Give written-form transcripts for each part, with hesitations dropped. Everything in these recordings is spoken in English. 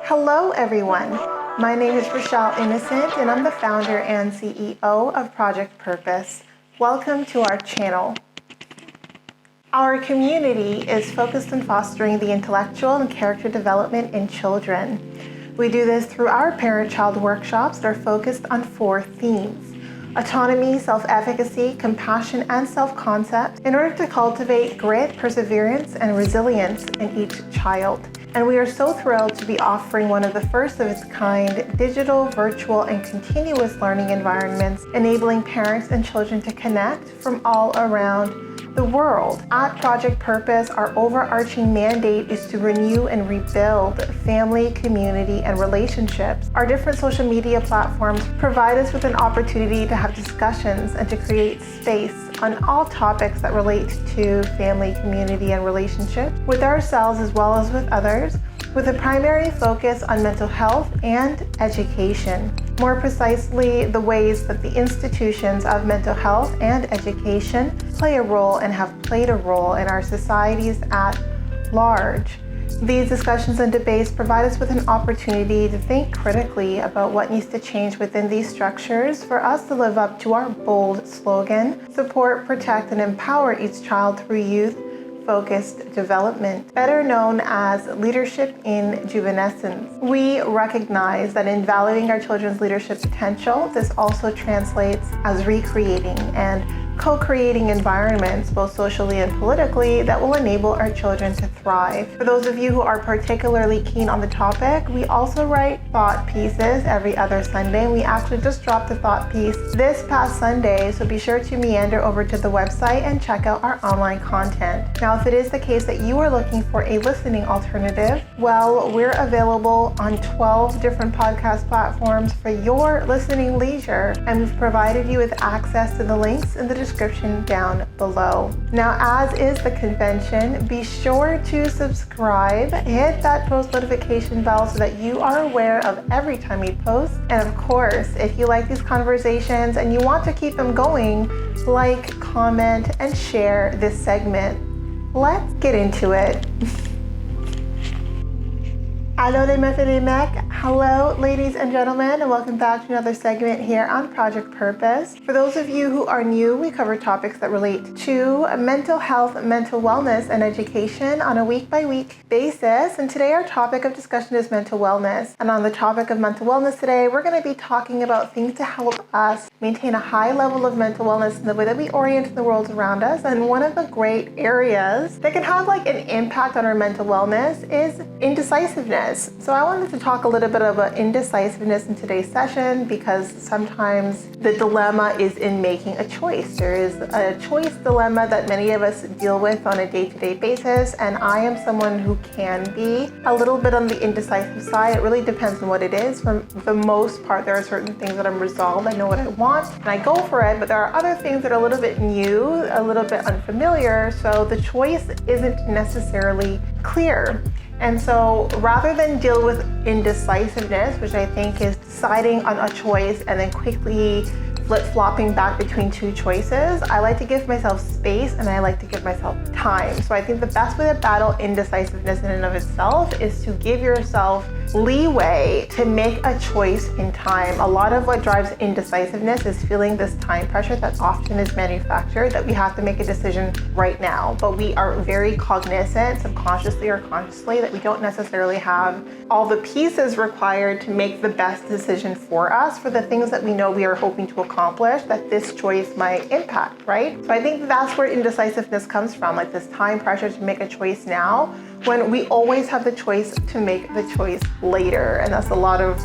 Hello everyone, my name is Rochelle Innocent and I'm the founder and CEO of Project Purpose. Welcome to our channel. Our community is focused on fostering the intellectual and character development in children. We do this through our parent-child workshops that are focused on 4 themes: autonomy, self-efficacy, compassion, and self-concept in order to cultivate grit, perseverance, and resilience in each child. And we are so thrilled to be offering one of the first of its kind digital, virtual, and continuous learning environments, enabling parents and children to connect from all around the world. At Project Purpose, our overarching mandate is to renew and rebuild family, community, and relationships. Our different social media platforms provide us with an opportunity to have discussions and to create space on all topics that relate to family, community, and relationships with ourselves as well as with others, with a primary focus on mental health and education. More precisely, the ways that the institutions of mental health and education play a role and have played a role in our societies at large. These discussions and debates provide us with an opportunity to think critically about what needs to change within these structures for us to live up to our bold slogan: support, protect, and empower each child through youth-focused development, better known as leadership in juvenescence. We recognize that in valuing our children's leadership potential, this also translates as recreating and co-creating environments, both socially and politically, that will enable our children to thrive. For those of you who are particularly keen on the topic, we also write thought pieces every other Sunday. We actually just dropped a thought piece this past Sunday, so be sure to meander over to the website and check out our online content. Now, if it is the case that you are looking for a listening alternative, well, we're available on 12 different podcast platforms for your listening leisure, and we've provided you with access to the links in the description down below. Now, as is the convention, be sure to subscribe, hit that post notification bell so that you are aware of every time we post. And of course, if you like these conversations and you want to keep them going, like, comment, and share this segment. Let's get into it. Hello, hello, ladies and gentlemen, and welcome back to another segment here on Project Purpose. For those of you who are new, we cover topics that relate to mental health, mental wellness, and education on a week-by-week basis. And today our topic of discussion is mental wellness. And on the topic of mental wellness today, we're going to be talking about things to help us maintain a high level of mental wellness in the way that we orient in the world around us. And one of the great areas that can have an impact on our mental wellness is indecisiveness. So I wanted to talk a little bit about indecisiveness in today's session because sometimes the dilemma is in making a choice. There is a choice dilemma that many of us deal with on a day-to-day basis, and I am someone who can be a little bit on the indecisive side. It really depends on what it is. For the most part, there are certain things that I'm resolved. I know what I want and I go for it, but there are other things that are a little bit new, a little bit unfamiliar, so the choice isn't necessarily clear. And so rather than deal with indecisiveness, which I think is deciding on a choice and then quickly flip-flopping back between 2 choices, I like to give myself space and I like to give myself time. So I think the best way to battle indecisiveness in and of itself is to give yourself leeway to make a choice in time. A lot of what drives indecisiveness is feeling this time pressure that often is manufactured, that we have to make a decision right now. But we are very cognizant, subconsciously or consciously, that we don't necessarily have all the pieces required to make the best decision for us for the things that we know we are hoping to accomplish that this choice might impact, right? So I think that's where indecisiveness comes from, this time pressure to make a choice now, when we always have the choice to make the choice later. And that's a lot of,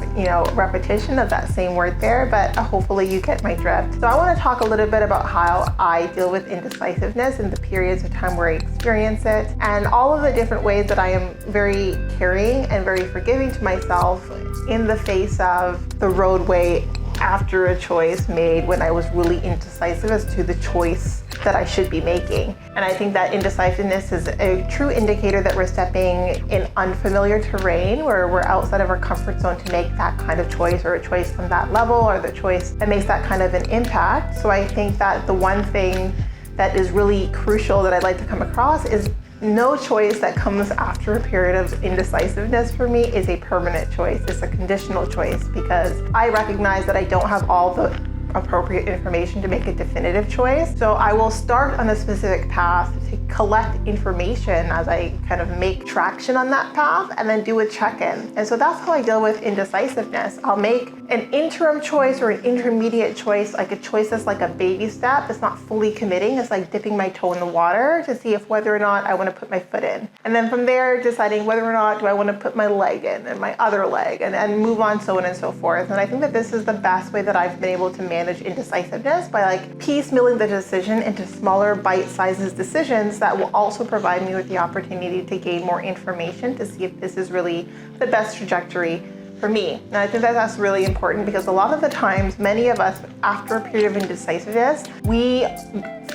repetition of that same word there, but hopefully you get my drift. So I want to talk a little bit about how I deal with indecisiveness in the periods of time where I experience it, and all of the different ways that I am very caring and very forgiving to myself in the face of the roadway after a choice made when I was really indecisive as to the choice that I should be making. And I think that indecisiveness is a true indicator that we're stepping in unfamiliar terrain, where we're outside of our comfort zone to make that kind of choice, or a choice from that level, or the choice that makes that kind of an impact. So I think that the one thing that is really crucial that I'd like to come across is no choice that comes after a period of indecisiveness for me is a permanent choice. It's a conditional choice because I recognize that I don't have all the appropriate information to make a definitive choice. So I will start on a specific path to collect information as I kind of make traction on that path and then do a check-in. And so that's how I deal with indecisiveness. I'll make an interim choice or an intermediate choice, like a choice that's like a baby step. It's not fully committing. It's like dipping my toe in the water to see if whether or not I want to put my foot in. And then from there, deciding whether or not do I want to put my leg in and my other leg and move on, so on and so forth. And I think that this is the best way that I've been able to manage indecisiveness, by like piecemealing the decision into smaller bite-sized decisions that will also provide me with the opportunity to gain more information to see if this is really the best trajectory for me. And I think that that's really important because a lot of the times, many of us, after a period of indecisiveness, we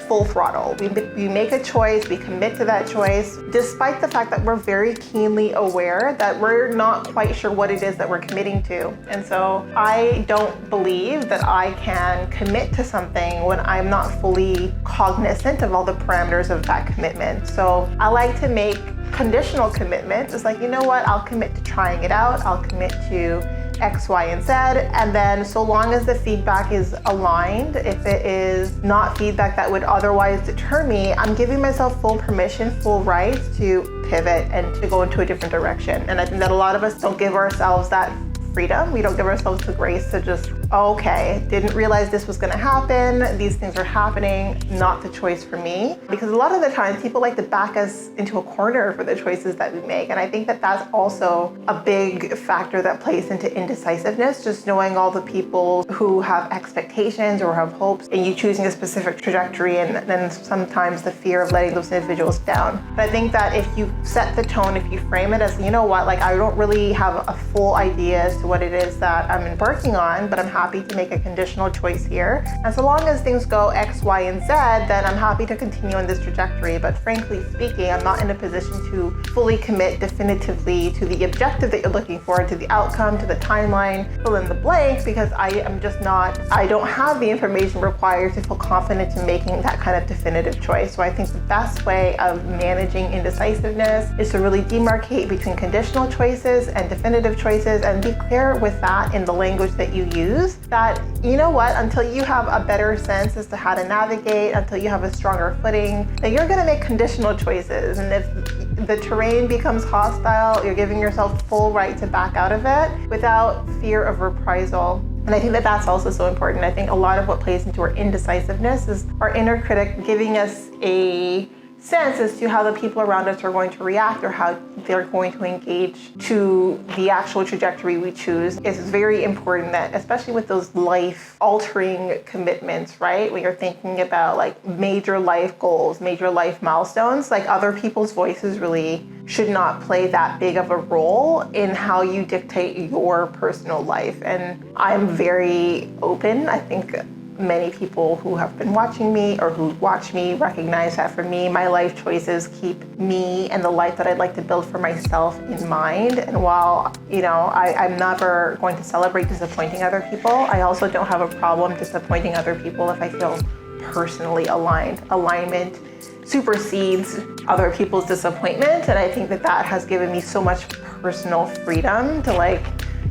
full throttle. We make a choice, we commit to that choice, despite the fact that we're very keenly aware that we're not quite sure what it is that we're committing to. And so I don't believe that I can commit to something when I'm not fully cognizant of all the parameters of that commitment. So I like to make conditional commitments. It's like, you know what, I'll commit to trying it out, I'll commit to X, Y, and Z, and then so long as the feedback is aligned, if it is not feedback that would otherwise deter me, I'm giving myself full permission, full rights to pivot and to go into a different direction. And I think that a lot of us don't give ourselves that freedom. We don't give ourselves the grace to just, okay, didn't realize this was going to happen. These things are happening, not the choice for me. Because a lot of the times people like to back us into a corner for the choices that we make. And I think that that's also a big factor that plays into indecisiveness, just knowing all the people who have expectations or have hopes and you choosing a specific trajectory, and then sometimes the fear of letting those individuals down. But I think that if you set the tone, if you frame it as, you know what, like I don't really have a full idea as to what it is that I'm embarking on, but I'm happy to make a conditional choice here. And so long as things go X, Y, and Z, then I'm happy to continue on this trajectory. But frankly speaking, I'm not in a position to fully commit definitively to the objective that you're looking for, to the outcome, to the timeline, fill in the blank, because I don't have the information required to feel confident in making that kind of definitive choice. So I think the best way of managing indecisiveness is to really demarcate between conditional choices and definitive choices and be clear with that in the language that you use, that, you know what, until you have a better sense as to how to navigate, until you have a stronger footing, then you're gonna make conditional choices. And if the terrain becomes hostile, you're giving yourself full right to back out of it without fear of reprisal. And I think that that's also so important. I think a lot of what plays into our indecisiveness is our inner critic giving us a sense as to how the people around us are going to react or how they're going to engage to the actual trajectory we choose. It's very important that, especially with those life-altering commitments, right? When you're thinking about like major life goals, major life milestones, like other people's voices really should not play that big of a role in how you dictate your personal life. And I'm very open. I think many people who have been watching me or who watch me recognize that for me, my life choices keep me and the life that I'd like to build for myself in mind. And while, I'm never going to celebrate disappointing other people, I also don't have a problem disappointing other people if I feel personally aligned. Alignment supersedes other people's disappointment. And I think that that has given me so much personal freedom to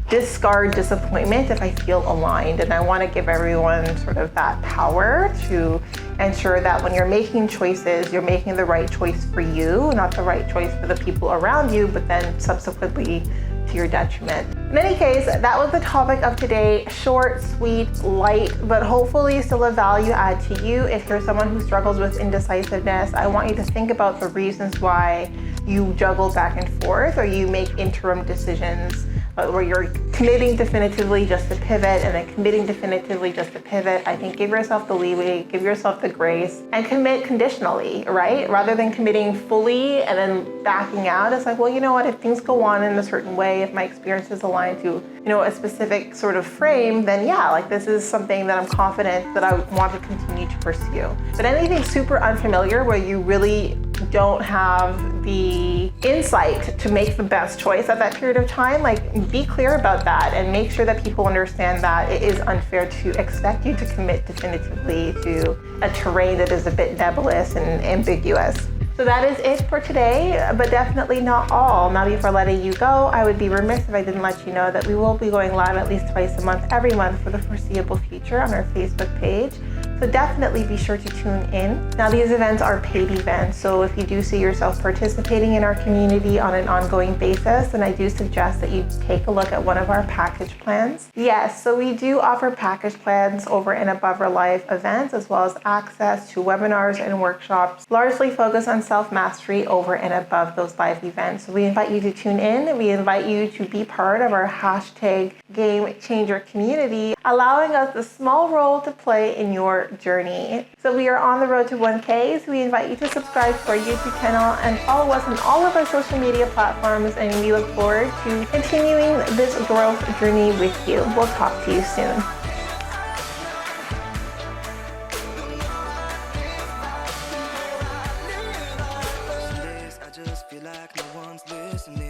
discard disappointment if I feel aligned. And I want to give everyone sort of that power to ensure that when you're making choices, you're making the right choice for you, not the right choice for the people around you, but then subsequently to your detriment. In any case, that was the topic of today. Short, sweet, light, but hopefully still a value add to you. If you're someone who struggles with indecisiveness, I want you to think about the reasons why you juggle back and forth or you make interim decisions where you're committing definitively just to pivot and then committing definitively just to pivot. I think give yourself the leeway, give yourself the grace, and commit conditionally, right? Rather than committing fully and then backing out. It's like, well, you know what, if things go on in a certain way, if my experience is aligned to, a specific sort of frame, then yeah, this is something that I'm confident that I want to continue to pursue. But anything super unfamiliar where you really don't have the insight to make the best choice at that period of time, be clear about that and make sure that people understand that it is unfair to expect you to commit definitively to a terrain that is a bit nebulous and ambiguous. So that is it for today, but definitely not all. Now, before letting you go, I would be remiss if I didn't let you know that we will be going live at least twice a month, every month for the foreseeable future on our Facebook page. So definitely be sure to tune in. Now, these events are paid events, so if you do see yourself participating in our community on an ongoing basis, then I do suggest that you take a look at one of our package plans. Yes, so we do offer package plans over and above our live events, as well as access to webinars and workshops, largely focused on self-mastery over and above those live events. So we invite you to tune in. We invite you to be part of our hashtag Game Changer community, allowing us a small role to play in your journey. So we are on the road to 1K, so we invite you to subscribe to our YouTube channel and follow us on all of our social media platforms, and we look forward to continuing this growth journey with you. We'll talk to you soon. I just feel like no one's listening.